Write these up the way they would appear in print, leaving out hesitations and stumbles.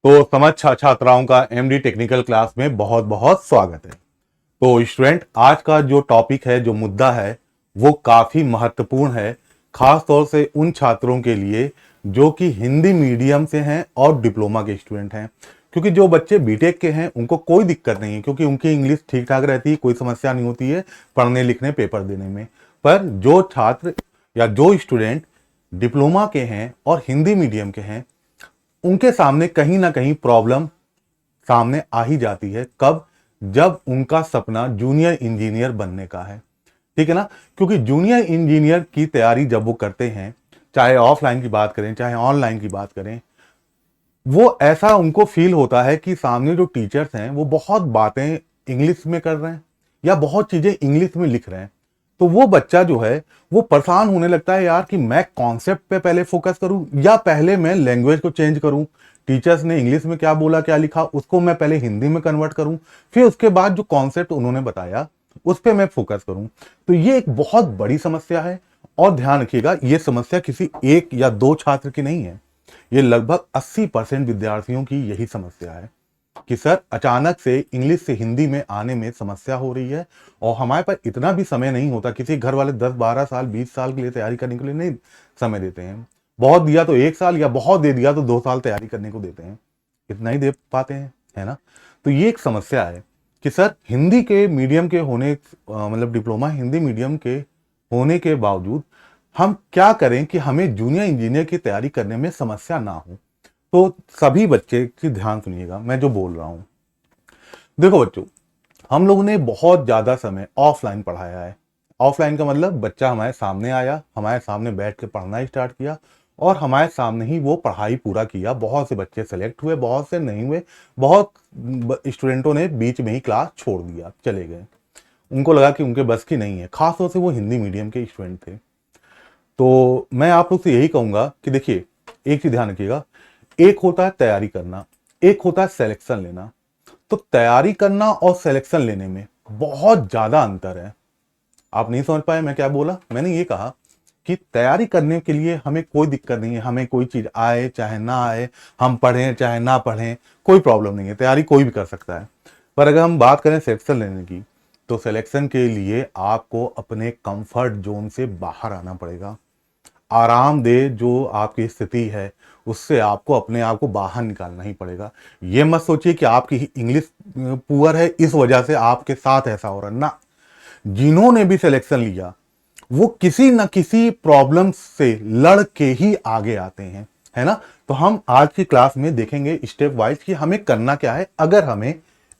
तो समझ छात्राओं का एमडी टेक्निकल क्लास में बहुत बहुत स्वागत है। तो स्टूडेंट, आज का जो टॉपिक है, जो मुद्दा है, वो काफी महत्वपूर्ण है, खास तौर से उन छात्रों के लिए जो कि हिंदी मीडियम से हैं और डिप्लोमा के स्टूडेंट हैं। क्योंकि जो बच्चे बीटेक के हैं उनको कोई दिक्कत नहीं है, क्योंकि उनकी इंग्लिश ठीक ठाक रहती है, कोई समस्या नहीं होती है पढ़ने लिखने पेपर देने में। पर जो छात्र या जो स्टूडेंट डिप्लोमा के हैं और हिंदी मीडियम के हैं, उनके सामने कहीं ना कहीं प्रॉब्लम सामने आ ही जाती है। कब? जब उनका सपना जूनियर इंजीनियर बनने का है, ठीक है ना। क्योंकि जूनियर इंजीनियर की तैयारी जब वो करते हैं, चाहे ऑफलाइन की बात करें चाहे ऑनलाइन की बात करें, वो ऐसा उनको फील होता है कि सामने जो टीचर्स हैं वो बहुत बातें इंग्लिश में कर रहे हैं या बहुत चीजें इंग्लिश में लिख रहे हैं। तो वो बच्चा जो है वो परेशान होने लगता है, यार कि मैं कॉन्सेप्ट पे पहले फोकस करूं या पहले मैं लैंग्वेज को चेंज करूं। टीचर्स ने इंग्लिश में क्या बोला क्या लिखा उसको मैं पहले हिंदी में कन्वर्ट करूं, फिर उसके बाद जो कॉन्सेप्ट उन्होंने बताया उस पर मैं फोकस करूं। तो ये एक बहुत बड़ी समस्या है। और ध्यान रखिएगा, ये समस्या किसी एक या दो छात्र की नहीं है, ये लगभग 80% विद्यार्थियों की यही समस्या है कि सर अचानक से इंग्लिश से हिंदी में आने में समस्या हो रही है और हमारे पास इतना भी समय नहीं होता। किसी घर वाले 10-12 साल 20 साल के लिए तैयारी करने के लिए नहीं समय देते हैं। बहुत दिया तो 1 साल या बहुत दे दिया तो 2 साल तैयारी करने को देते हैं, इतना ही दे पाते हैं, है ना। तो ये एक समस्या है कि सर हिंदी के मीडियम के होने मतलब डिप्लोमा हिंदी मीडियम के होने के बावजूद हम क्या करें कि हमें जूनियर इंजीनियर की तैयारी करने में समस्या ना हो। तो सभी बच्चे की ध्यान सुनिएगा मैं जो बोल रहा हूं। देखो बच्चों, हम लोगों ने बहुत ज्यादा समय ऑफलाइन पढ़ाया है। ऑफलाइन का मतलब बच्चा हमारे सामने आया, हमारे सामने बैठ के पढ़ना स्टार्ट किया और हमारे सामने ही वो पढ़ाई पूरा किया। बहुत से बच्चे सेलेक्ट हुए, बहुत से नहीं हुए, बहुत स्टूडेंटों ने बीच में ही क्लास छोड़ दिया, चले गए। उनको लगा कि उनके बस की नहीं है, खासतौर से वो हिंदी मीडियम के स्टूडेंट थे। तो मैं आप लोग से यही कहूंगा कि देखिए, एक चीज ध्यान रखिएगा, एक होता है तैयारी करना, एक होता है सिलेक्शन लेना। तो तैयारी करना और सिलेक्शन लेने में बहुत ज्यादा अंतर है। आप नहीं समझ पाए मैं क्या बोला? मैंने ये कहा कि तैयारी करने के लिए हमें कोई दिक्कत नहीं है, हमें कोई चीज आए चाहे ना आए, हम पढ़ें चाहे ना पढ़ें, कोई प्रॉब्लम नहीं है, तैयारी कोई भी कर सकता है। पर अगर हम बात करें सिलेक्शन लेने की, तो सिलेक्शन के लिए आपको अपने कंफर्ट जोन से बाहर आना पड़ेगा। आरामदेह जो आपकी स्थिति है उससे आपको अपने आप को बाहर निकालना ही पड़ेगा। ये मत सोचिए कि आपकी इंग्लिश पुअर है इस वजह से आपके साथ ऐसा हो रहा है ना। जिन्होंने भी सिलेक्शन लिया वो किसी न किसी प्रॉब्लम से लड़ के ही आगे आते हैं, है ना। तो हम आज की क्लास में देखेंगे स्टेप वाइज कि हमें करना क्या है अगर हमें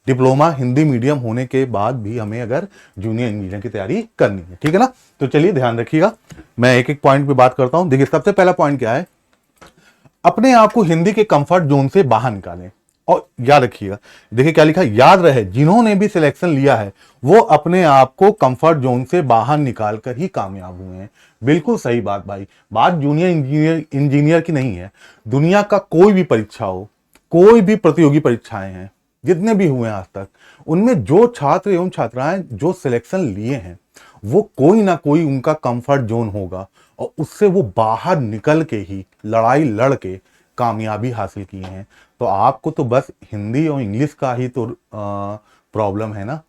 डिप्लोमा हिंदी मीडियम होने के बाद भी हमें अगर जूनियर इंजीनियर की तैयारी करनी है, ठीक है ना। तो चलिए ध्यान रखिएगा, मैं एक एक पॉइंट पे बात करता हूं। देखिए, सबसे पहला पॉइंट क्या है, अपने आप को हिंदी के कंफर्ट जोन से बाहर निकालें। और याद रखिएगा, देखिए क्या लिखा है, याद रहे जिन्होंने भी सिलेक्शन लिया है वो अपने आप को कंफर्ट जोन से बाहर निकाल कर ही कामयाब हुए हैं। बिल्कुल सही बात भाई, बात जूनियर इंजीनियर की नहीं है। दुनिया का कोई भी परीक्षा हो, कोई भी प्रतियोगी परीक्षाएं हैं जितने भी हुए हैं आज तक, उनमें जो छात्र एवं छात्राएं जो सिलेक्शन लिए हैं वो कोई ना कोई उनका कंफर्ट जोन होगा और उससे वो बाहर निकल के ही लड़ाई लड़ के कामयाबी हासिल किए हैं। तो आपको तो बस हिंदी और इंग्लिश का ही तो प्रॉब्लम है ना,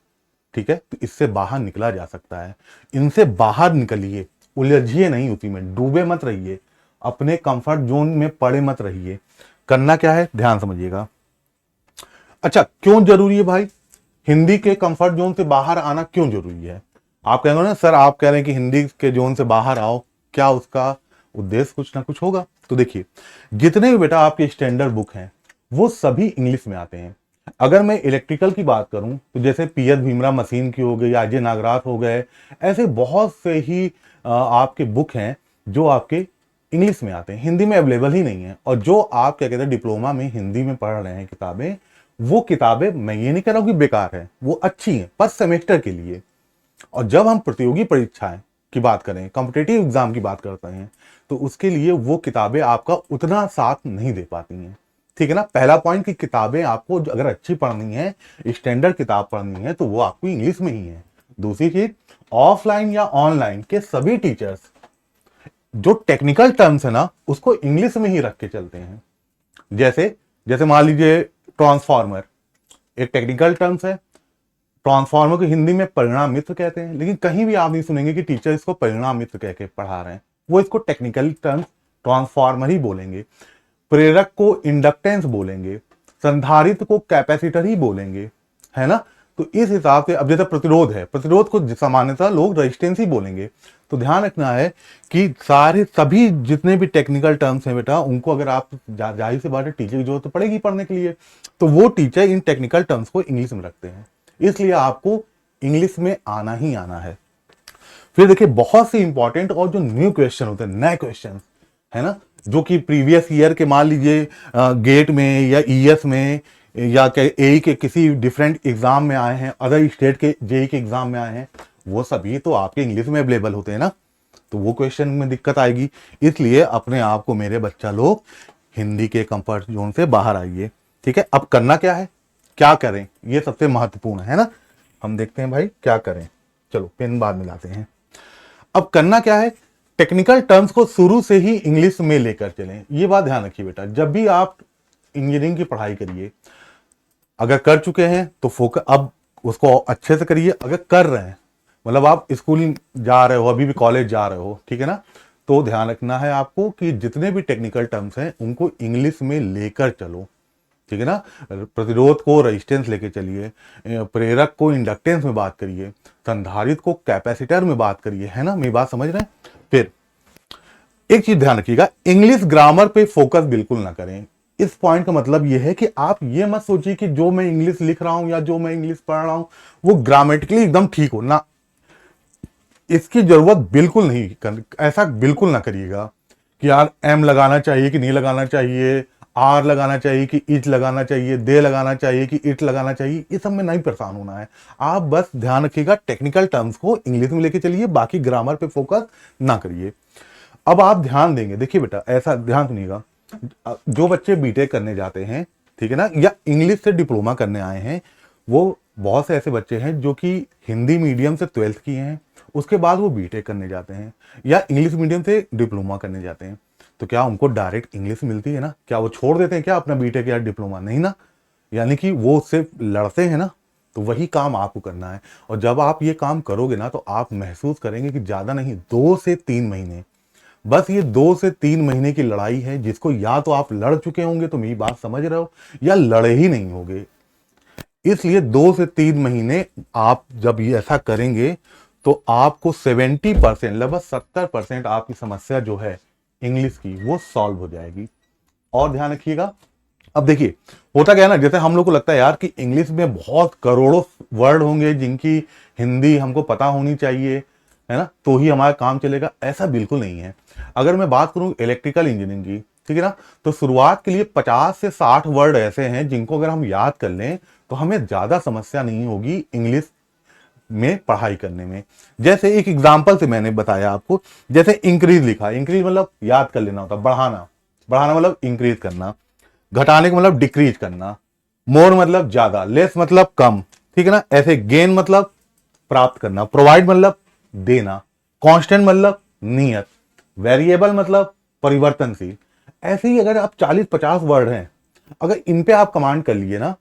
ठीक है। तो इससे बाहर निकला जा सकता है, इनसे बाहर निकलिए, उलझिए नहीं, उसी में डूबे मत रहिए, अपने कंफर्ट जोन में पड़े मत रहिए। करना क्या है ध्यान समझिएगा। अच्छा, क्यों जरूरी है भाई हिंदी के कंफर्ट जोन से बाहर आना? क्यों जरूरी है? आप कहेंगे ना सर, आप कह रहे हैं कि हिंदी के जोन से बाहर आओ, क्या उसका उद्देश्य कुछ ना कुछ होगा? तो देखिए, जितने भी बेटा आपके स्टैंडर्ड बुक हैं वो सभी इंग्लिश में आते हैं। अगर मैं इलेक्ट्रिकल की बात करूं तो जैसे पीएस भीमराव मशीन की हो गई, अजय नागराथ हो गए, ऐसे बहुत से ही आपके बुक हैं जो आपके इंग्लिश में आते हैं, हिंदी में अवेलेबल ही नहीं है। और जो आप क्या कहते हैं डिप्लोमा में हिंदी में पढ़ रहे हैं किताबें, वो किताबें मैं ये नहीं कह रहा हूं कि बेकार है, वो अच्छी हैं पर सेमेस्टर के लिए। और जब हम प्रतियोगी परीक्षाएं की बात करें, कॉम्पिटेटिव एग्जाम की बात करते हैं, तो उसके लिए वो किताबें आपका उतना साथ नहीं दे पाती हैं, ठीक है ना। पहला पॉइंट कि किताबें आपको अगर अच्छी पढ़नी है, स्टैंडर्ड किताब पढ़नी है, तो वो आपको इंग्लिश में ही है। दूसरी चीज, ऑफलाइन या ऑनलाइन के सभी टीचर्स जो टेक्निकल टर्म्स है ना उसको इंग्लिश में ही रख के चलते हैं। जैसे जैसे मान लीजिए ट्रांसफार्मर, एक टेक्निकल टर्म्स है। ट्रांसफार्मर को हिंदी में परिणाम मित्र कहते हैं, लेकिन कहीं भी आप नहीं सुनेंगे कि टीचर इसको परिणाम मित्र कह के पढ़ा रहे हैं। वो इसको टेक्निकल टर्म्स ट्रांसफार्मर ही बोलेंगे। प्रेरक को इंडक्टेंस बोलेंगे, संधारित्र को कैपेसिटर ही बोलेंगे, है ना। तो इस हिसाब से अब जैसे प्रतिरोध है, प्रतिरोध को सामान्यतः लोग रेजिस्टेंस ही बोलेंगे। तो ध्यान रखना है कि सारे सभी जितने भी टेक्निकल टर्म्स हैं बेटा, उनको अगर आप जाहिर सी बात है टीचर की जरूरत तो पड़ेगी पढ़ने के लिए, तो वो टीचर इन टेक्निकल टर्म्स को इंग्लिश में रखते हैं। इसलिए आपको इंग्लिश में आना ही आना है। फिर देखिए बहुत से इंपॉर्टेंट और जो न्यू क्वेश्चन होते हैं, नए क्वेश्चन, है ना, जो कि प्रीवियस ईयर के मान लीजिए गेट में या ईएस में या एई के किसी डिफरेंट एग्जाम में आए हैं, अदर स्टेट के जेई के एग्जाम में आए हैं, वो सभी तो आपके इंग्लिश में अवेलेबल होते हैं ना। तो वो क्वेश्चन में दिक्कत आएगी। इसलिए अपने आप को मेरे बच्चा लोग हिंदी के कंफर्ट जोन से बाहर आइए। ठीक है, अब करना क्या है, क्या करें, ये सबसे महत्वपूर्ण है ना। हम देखते हैं भाई क्या करें। चलो पेन बाद में लाते हैं। अब करना क्या है, टेक्निकल टर्म्स को शुरू से ही इंग्लिश में लेकर चलें। ये बात ध्यान रखिए बेटा, जब भी आप इंजीनियरिंग की पढ़ाई करिए, अगर कर चुके हैं तो फोकस अब उसको अच्छे से करिए। अगर कर रहे हैं मतलब आप स्कूल जा रहे हो, अभी भी कॉलेज जा रहे हो, ठीक है ना, तो ध्यान रखना है आपको कि जितने भी टेक्निकल टर्म्स हैं उनको इंग्लिश में लेकर चलो। ठीक है ना, प्रतिरोध को रेजिस्टेंस लेके चलिए, प्रेरक को इंडक्टेंस में बात करिए, संधारित्र को कैपेसिटर में बात करिए, है ना, मेरी बात समझ रहे हैं। फिर एक चीज ध्यान रखिएगा, इंग्लिश ग्रामर पे फोकस बिल्कुल ना करें। इस पॉइंट का मतलब यह है कि आप ये मत सोचिए कि जो मैं इंग्लिश लिख रहा हूं या जो मैं इंग्लिश पढ़ रहा हूं वो ग्रामेटिकली एकदम ठीक हो ना, इसकी जरूरत बिल्कुल नहीं ऐसा बिल्कुल ना करिएगा कि यार एम लगाना चाहिए कि नहीं लगाना चाहिए, आर लगाना चाहिए कि इच लगाना चाहिए, दे लगाना चाहिए कि इट लगाना चाहिए, ये सब में नहीं परेशान होना है। आप बस ध्यान रखिएगा टेक्निकल टर्म्स को इंग्लिश में लेके चलिए, बाकी ग्रामर पे फोकस ना करिए। अब आप ध्यान देंगे, देखिए बेटा ऐसा ध्यान सुनिएगा, जो बच्चे बीटेक करने जाते हैं, ठीक है ना, या इंग्लिश से डिप्लोमा करने आए हैं, वो बहुत से ऐसे बच्चे हैं जो कि हिंदी मीडियम से 12th किए हैं, उसके बाद वो बीटेक करने जाते हैं या इंग्लिश मीडियम से डिप्लोमा करने जाते हैं। तो क्या उनको डायरेक्ट इंग्लिश मिलती है ना, क्या वो छोड़ देते हैं क्या अपना बीटेक या डिप्लोमा? नहीं ना, यानी कि वो उससे लड़ते हैं ना। तो वही काम आपको करना है, और जब आप ये काम करोगे ना तो आप महसूस करेंगे कि ज्यादा नहीं 2 से 3 महीने, बस ये 2 से 3 महीने की लड़ाई है, जिसको या तो आप लड़ चुके होंगे तो मेरी बात समझ रहे हो, या लड़े ही नहीं होगे। इसलिए 2 से 3 महीने आप जब ये ऐसा करेंगे तो आपको 70%, लगभग 70% आपकी समस्या जो है इंग्लिश की वो सॉल्व हो जाएगी। और ध्यान रखिएगा, अब देखिए होता क्या है ना, जैसे हम लोग को लगता है यार कि इंग्लिश में बहुत करोड़ों वर्ड होंगे जिनकी हिंदी हमको पता होनी चाहिए, है ना, तो ही हमारा काम चलेगा। ऐसा बिल्कुल नहीं है। अगर मैं बात करूं इलेक्ट्रिकल इंजीनियरिंग की, ठीक है ना, तो शुरुआत के लिए 50 से 60 वर्ड ऐसे हैं जिनको अगर हम याद कर लें तो हमें ज्यादा समस्या नहीं होगी इंग्लिश में पढ़ाई करने में। जैसे एक एग्जांपल से मैंने बताया आपको, जैसे इंक्रीज लिखा, इंक्रीज मतलब याद कर लेना होता, बढ़ाना, बढ़ाना मतलब इंक्रीज करना, घटाने का मतलब डिक्रीज करना, मोर मतलब ज्यादा, लेस मतलब कम, ठीक है ना। ऐसे गेन मतलब प्राप्त करना, प्रोवाइड मतलब देना, कांस्टेंट मतलब नियत, वेरिएबल मतलब परिवर्तनशील। ऐसे ही अगर आप 40-50 वर्ड हैं, अगर इन पे आप कमांड कर लिए ना,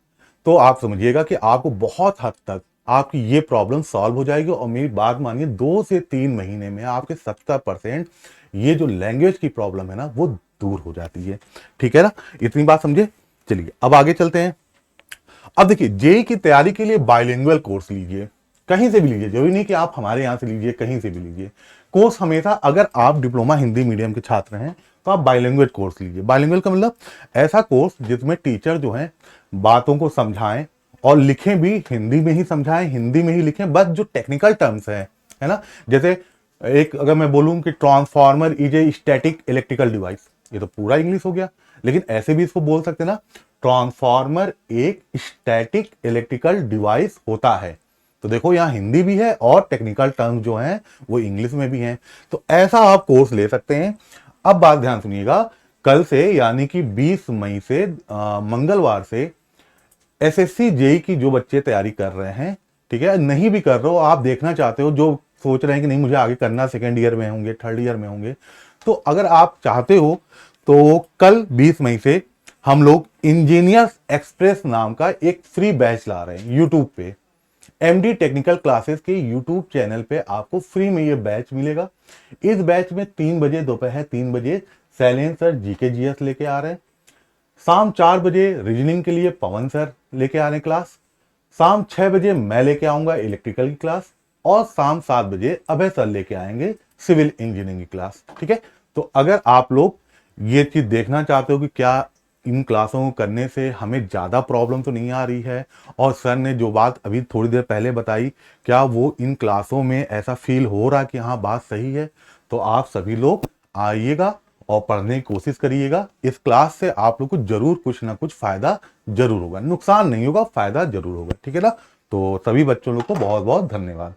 तो आप समझिएगा कि आपको बहुत हद तक आपकी ये प्रॉब्लम सॉल्व हो जाएगी। और मेरी बात मानिए 2 से 3 महीने में आपके 70% ये जो लैंग्वेज की प्रॉब्लम है ना वो दूर हो जाती है। ठीक है ना, इतनी बात समझे। चलिए अब आगे चलते हैं। अब देखिए जेई की तैयारी के लिए बाइलिंगुअल कोर्स लीजिए, कहीं से भी लीजिए, जरूरी नहीं कि आप हमारे यहां से लीजिए, कहीं से भी लीजिए कोर्स। हमेशा अगर आप डिप्लोमा हिंदी मीडियम के छात्र हैं तो आप बाइलिंगुअल कोर्स लीजिए। बाइलिंगुअल का मतलब ऐसा कोर्स जिसमें टीचर जो है बातों को समझाएं और लिखें भी हिंदी में ही, समझाएं हिंदी में ही लिखें, बस जो टेक्निकल टर्म्स है ना, जैसे एक अगर मैं बोलूं कि transformer is a static electrical device, ये तो पूरा इंग्लिश हो गया, लेकिन ऐसे भी इसको बोल सकते ना, ट्रांसफार्मर एक स्टैटिक इलेक्ट्रिकल डिवाइस होता है। तो देखो यहाँ हिंदी भी है और टेक्निकल टर्म्स जो हैं वो इंग्लिश में भी हैं। तो ऐसा आप कोर्स ले सकते हैं। अब बात ध्यान सुनिएगा, कल से यानी कि 20 मई से मंगलवार से एसएससी जेई की जो बच्चे तैयारी कर रहे हैं, ठीक है, नहीं भी कर रहे हो, आप देखना चाहते हो, जो सोच रहे हैं कि नहीं मुझे आगे करना, सेकेंड ईयर में होंगे, थर्ड ईयर में होंगे, तो अगर आप चाहते हो तो कल 20 मई से हम लोग इंजीनियर्स एक्सप्रेस नाम का एक फ्री बैच ला रहे हैं यूट्यूब पे। एमडी टेक्निकल क्लासेस के यूट्यूब चैनल पे आपको फ्री में ये बैच मिलेगा। इस बैच में 3 बजे, दोपहर 3 बजे शैलेंद्र सर जीके जीएस लेके आ रहे हैं। शाम 4 बजे रीजनिंग के लिए पवन सर लेके आ रहे हैं क्लास। शाम 6 बजे मैं लेके आऊंगा इलेक्ट्रिकल की क्लास। और शाम 7 बजे अभय सर लेके आएंगे सिविल इंजीनियरिंग की क्लास। ठीक है, तो अगर आप लोग ये चीज देखना चाहते हो कि क्या इन क्लासों को करने से हमें ज्यादा प्रॉब्लम तो नहीं आ रही है, और सर ने जो बात अभी थोड़ी देर पहले बताई, क्या वो इन क्लासों में ऐसा फील हो रहा है कि हाँ बात सही है, तो आप सभी लोग आइएगा और पढ़ने की कोशिश करिएगा। इस क्लास से आप लोग को जरूर कुछ ना कुछ फायदा जरूर होगा, नुकसान नहीं होगा, फायदा जरूर होगा। ठीक है ना, तो सभी बच्चों लोग को बहुत बहुत धन्यवाद।